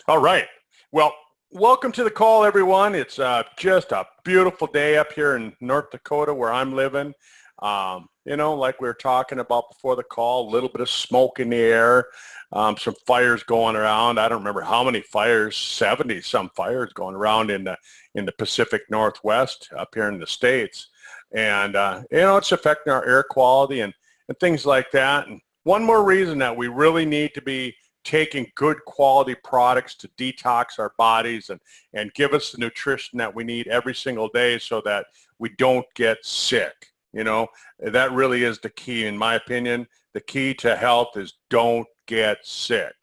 All right. Well, welcome to the call, everyone. It's just a beautiful day up here in North Dakota where I'm living. Like we were talking about before the call, a little bit of smoke in the air, some fires going around. I don't remember how many fires, 70 some fires going around in the Pacific Northwest up here in the States. And, it's affecting our air quality and things like that. And one more reason that we really need to be taking good quality products to detox our bodies and give us the nutrition that we need every single day so that we don't get sick. That really is the key, in my opinion. The key to health is don't get sick.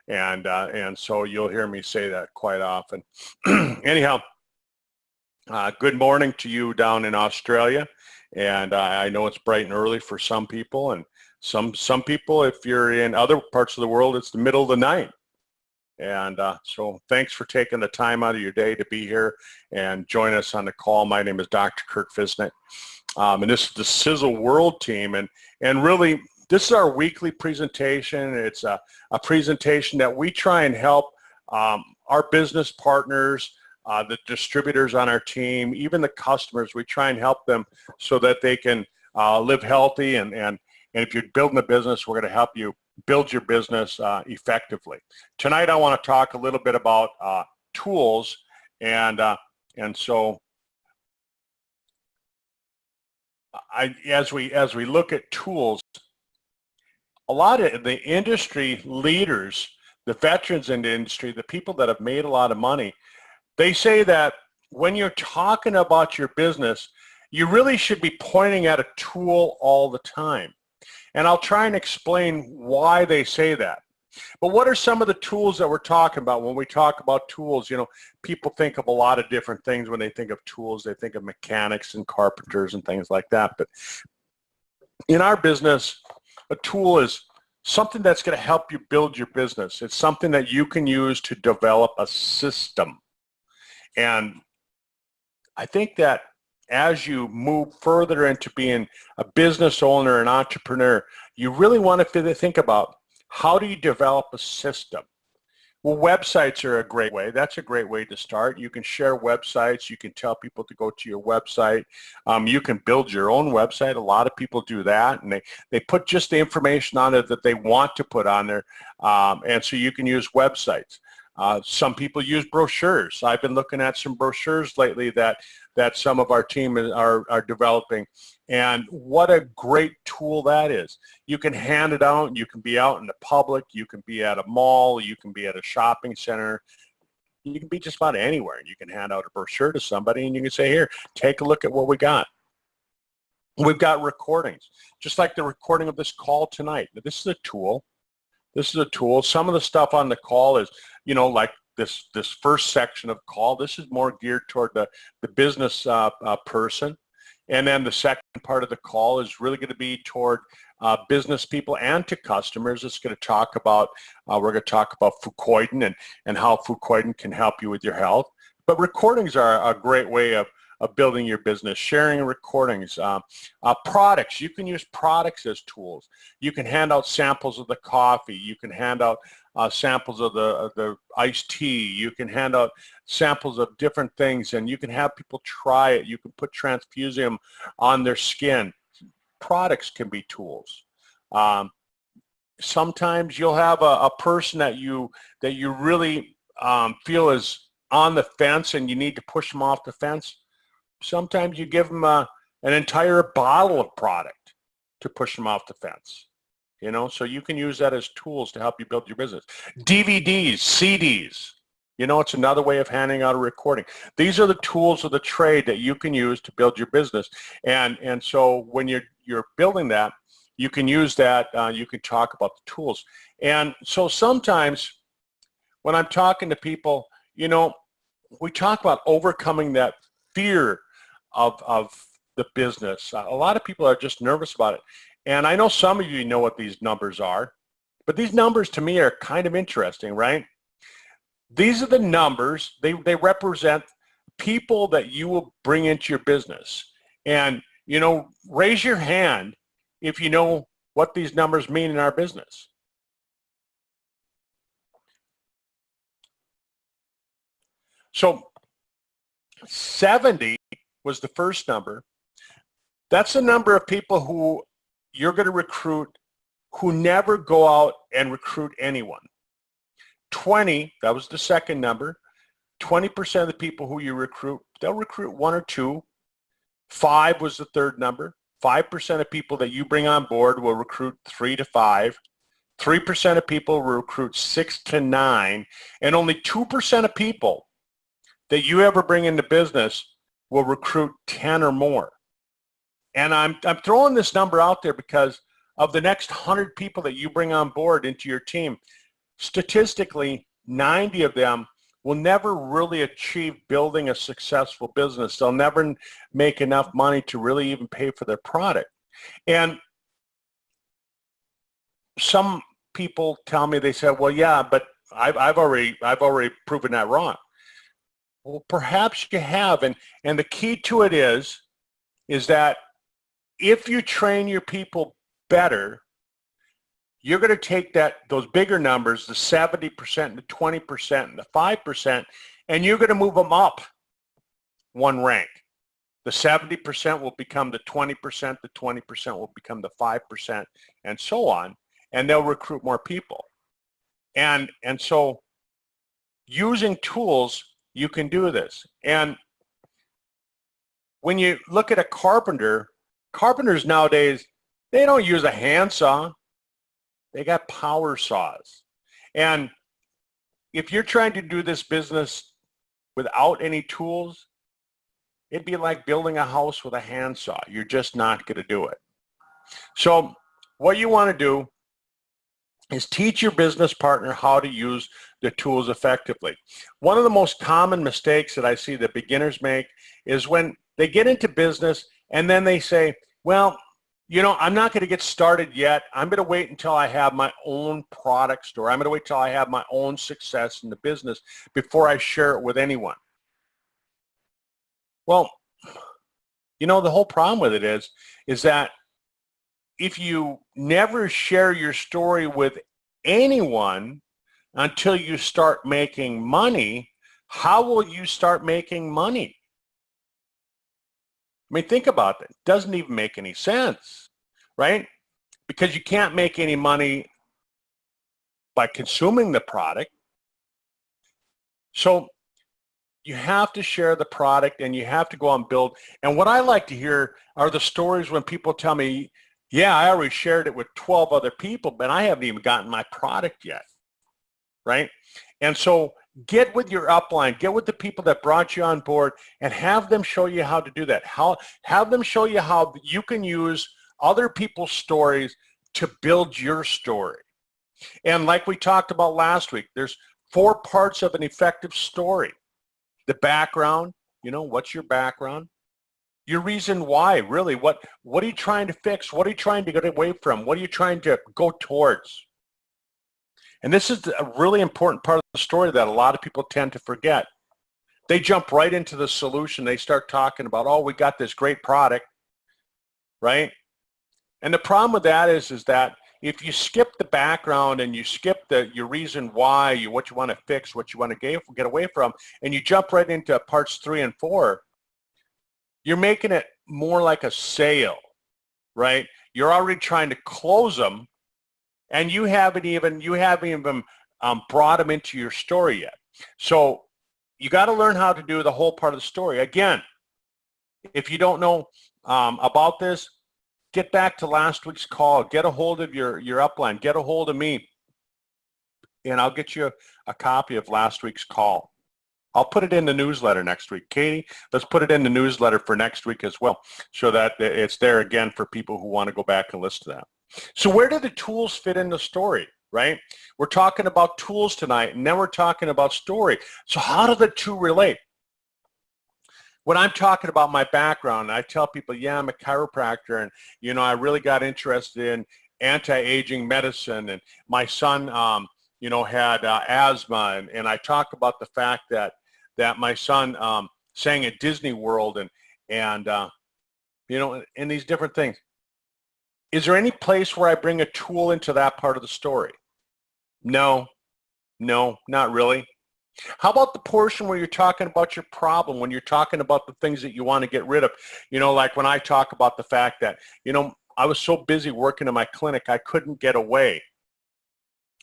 And so you'll hear me say that quite often. Anyhow, good morning to you down in Australia. And I know it's bright and early for some people, and some people, if you're in other parts of the world, it's the middle of the night. And so thanks for taking the time out of your day to be here and join us on the call. My name is Dr. Kirk Fisnick, and this is the Sisel World Team. And really, this is our weekly presentation. It's a presentation that we try and help our business partners, the distributors on our team, even the customers. We try and help them so that they can live healthy. And if you're building a business, we're going to help you build your business effectively. Tonight, I want to talk a little bit about tools. And so as we look at tools, a lot of the industry leaders, the veterans in the industry, the people that have made a lot of money, they say that when you're talking about your business, you really should be pointing at a tool all the time. And I'll try and explain why they say that. But what are some of the tools that we're talking about? When we talk about tools, people think of a lot of different things when they think of tools. They think of mechanics and carpenters and things like that. But in our business, a tool is something that's going to help you build your business. It's something that you can use to develop a system. And I think that as you move further into being a business owner, an entrepreneur, you really want to think about, how do you develop a system? Well, websites are a great way. That's a great way to start. You can share websites. You can tell people to go to your website. You can build your own website. A lot of people do that, and they put just the information on it that they want to put on there, and so you can use websites. Some people use brochures. I've been looking at some brochures lately that some of our team are developing, and what a great tool that is. You can hand it out. You can be out in the public. You can be at a mall. You can be at a shopping center. You can be just about anywhere. You can hand out a brochure to somebody, and you can say, here, take a look at what we got. We've got recordings, just like the recording of this call tonight. Now, this is a tool. This is a tool. Some of the stuff on the call is, like this first section of call. This is more geared toward the business person. And then the second part of the call is really going to be toward business people and to customers. It's going to talk about, we're going to talk about Fucoidan and how Fucoidan can help you with your health. But recordings are a great way of building your business, sharing recordings, products. You can use products as tools. You can hand out samples of the coffee. You can hand out samples of the iced tea. You can hand out samples of different things, and you can have people try it. You can put transfusium on their skin. Products can be tools. Sometimes you'll have a person that you really feel is on the fence, and you need to push them off the fence. Sometimes you give them an entire bottle of product to push them off the fence. So you can use that as tools to help you build your business. DVDs, CDs, it's another way of handing out a recording. These are the tools of the trade that you can use to build your business. And so when you're building that, you can use that, you can talk about the tools. And so sometimes when I'm talking to people, we talk about overcoming that fear of the business. A lot of people are just nervous about it. And I know some of you know what these numbers are, but these numbers to me are kind of interesting, right? These are the numbers. They represent people that you will bring into your business. And, raise your hand if you know what these numbers mean in our business. So 70 was the first number. That's the number of people who you're going to recruit who never go out and recruit anyone. 20, that was the second number. 20% of the people who you recruit, they'll recruit one or two. 5 was the third number. 5% of people that you bring on board will recruit 3 to 5. 3% of people will recruit 6 to 9. And only 2% of people that you ever bring into business will recruit 10 or more. And I'm throwing this number out there because of the next 100 people that you bring on board into your team, statistically, 90 of them will never really achieve building a successful business. They'll never make enough money to really even pay for their product. And some people tell me, they say, well, yeah, but I've already proven that wrong. Well, perhaps you have. And the key to it is that if you train your people better, you're going to take those bigger numbers, the 70%, the 20%, and the 5%, and you're going to move them up one rank. The 70% will become the 20%, the 20% will become the 5%, and so on, and they'll recruit more people. And so using tools, you can do this. And when you look at a carpenter, carpenters nowadays, they don't use a handsaw. They got power saws. And if you're trying to do this business without any tools, it'd be like building a house with a handsaw. You're just not going to do it. So what you want to do is teach your business partner how to use the tools effectively. One of the most common mistakes that I see that beginners make is when they get into business and then they say, well, you know, I'm not going to get started yet. I'm going to wait until I have my own product store. I'm going to wait till I have my own success in the business before I share it with anyone. Well, you know, the whole problem with it is that if you never share your story with anyone until you start making money, how will you start making money? I mean, think about it. It doesn't even make any sense, right? Because you can't make any money by consuming the product. So you have to share the product and you have to go out and build. And what I like to hear are the stories when people tell me, yeah, I already shared it with 12 other people, but I haven't even gotten my product yet, right? And so get with your upline, get with the people that brought you on board and have them show you how to do that. Have them show you how you can use other people's stories to build your story. And like we talked about last week, there's 4 parts of an effective story. The background, you know, what's your background? Your reason why, really, what are you trying to fix? What are you trying to get away from? What are you trying to go towards? And this is a really important part of the story that a lot of people tend to forget. They jump right into the solution. They start talking about, oh, we got this great product, right? And the problem with that is that if you skip the background and you skip your reason why, what you want to fix, what you want to get away from, and you jump right into parts 3 and 4, you're making it more like a sale, right? You're already trying to close them, and you haven't even brought them into your story yet. So you got to learn how to do the whole part of the story. Again, if you don't know about this, get back to last week's call. Get a hold of your upline. Get a hold of me, and I'll get you a copy of last week's call. I'll put it in the newsletter next week. Katie, let's put it in the newsletter for next week as well, so that it's there again for people who want to go back and listen to that. So where do the tools fit in the story, right? We're talking about tools tonight, and then we're talking about story. So how do the two relate? When I'm talking about my background, I tell people, yeah, I'm a chiropractor, and, you know, I really got interested in anti-aging medicine, and my son, you know, had asthma, and I talk about the fact that my son sang at Disney World, and you know, and these different things. Is there any place where I bring a tool into that part of the story? No, not really. How about the portion where you're talking about your problem, when you're talking about the things that you want to get rid of? Like when I talk about the fact that, I was so busy working in my clinic, I couldn't get away.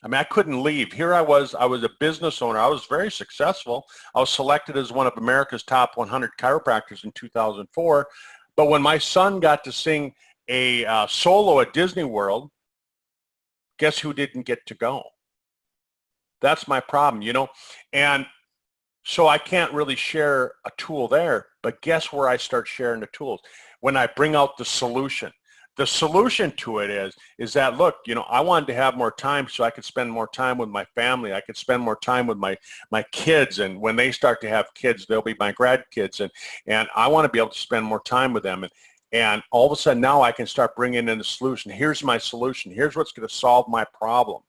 I couldn't leave. Here I was a business owner. I was very successful. I was selected as one of America's top 100 chiropractors in 2004. But when my son got to sing a solo at Disney World, guess who didn't get to go? That's my problem, And so I can't really share a tool there, but guess where I start sharing the tools? When I bring out the solution. The solution to it is that, look, I wanted to have more time so I could spend more time with my family. I could spend more time with my kids, and when they start to have kids, they'll be my grandkids, and I want to be able to spend more time with them. And all of a sudden now I can start bringing in the solution. Here's my solution. Here's what's going to solve my problem.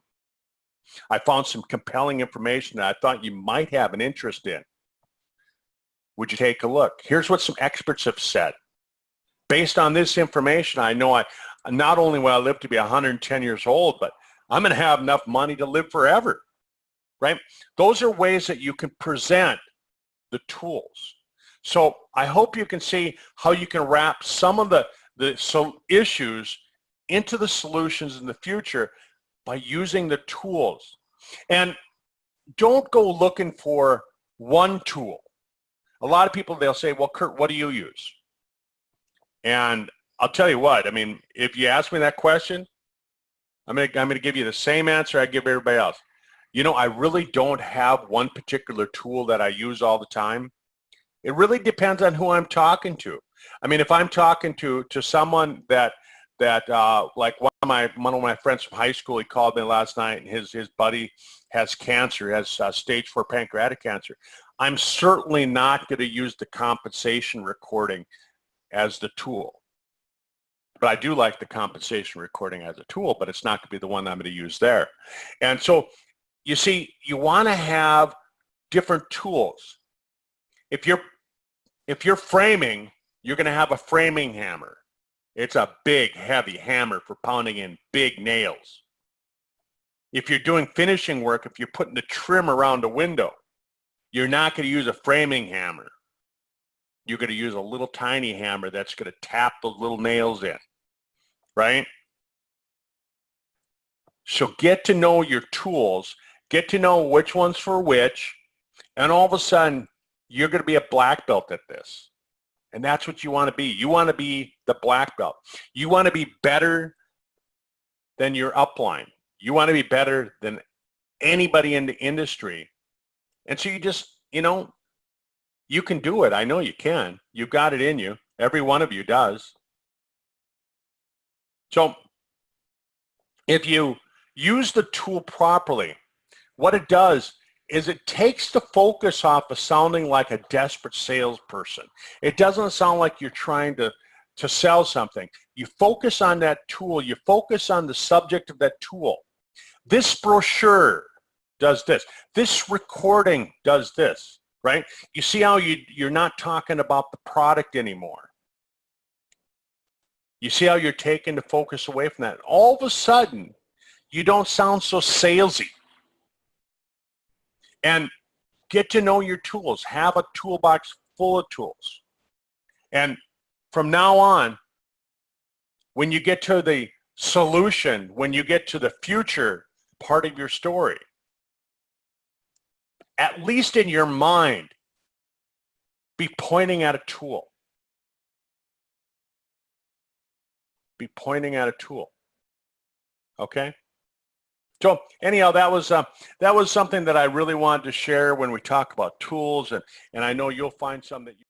I found some compelling information that I thought you might have an interest in. Would you take a look? Here's what some experts have said. Based on this information, I know not only will I live to be 110 years old, but I'm going to have enough money to live forever, right? Those are ways that you can present the tools. So I hope you can see how you can wrap some of the issues into the solutions in the future by using the tools. And don't go looking for one tool. A lot of people, they'll say, well, Kurt, what do you use? And I'll tell you what, if you ask me that question, I'm going to give you the same answer I give everybody else. I really don't have one particular tool that I use all the time. It really depends on who I'm talking to. If I'm talking to someone that like one of my friends from high school, he called me last night, and his buddy has cancer, has stage 4 pancreatic cancer. I'm certainly not going to use the compensation recording as the tool. But I do like the compensation recording as a tool, but it's not going to be the one I'm going to use there. And so, you see, you want to have different tools. If you're framing, you're going to have a framing hammer. It's a big, heavy hammer for pounding in big nails. If you're doing finishing work, if you're putting the trim around a window, you're not going to use a framing hammer. You're going to use a little tiny hammer that's going to tap those little nails in, right? So get to know your tools, get to know which one's for which, and all of a sudden, you're going to be a black belt at this. And that's what you want to be. You want to be the black belt. You want to be better than your upline. You want to be better than anybody in the industry. And so you just, you can do it. I know you can. You've got it in you. Every one of you does. So if you use the tool properly, what it does is it takes the focus off of sounding like a desperate salesperson. It doesn't sound like you're trying to sell something. You focus on that tool. You focus on the subject of that tool. This brochure does this. This recording does this, right? You see how you're not talking about the product anymore. You see how you're taking the focus away from that. All of a sudden, you don't sound so salesy. And get to know your tools. Have a toolbox full of tools. And from now on, when you get to the solution, when you get to the future part of your story, at least in your mind, be pointing at a tool. Be pointing at a tool. Okay? So anyhow, that was something that I really wanted to share when we talk about tools, and I know you'll find some that you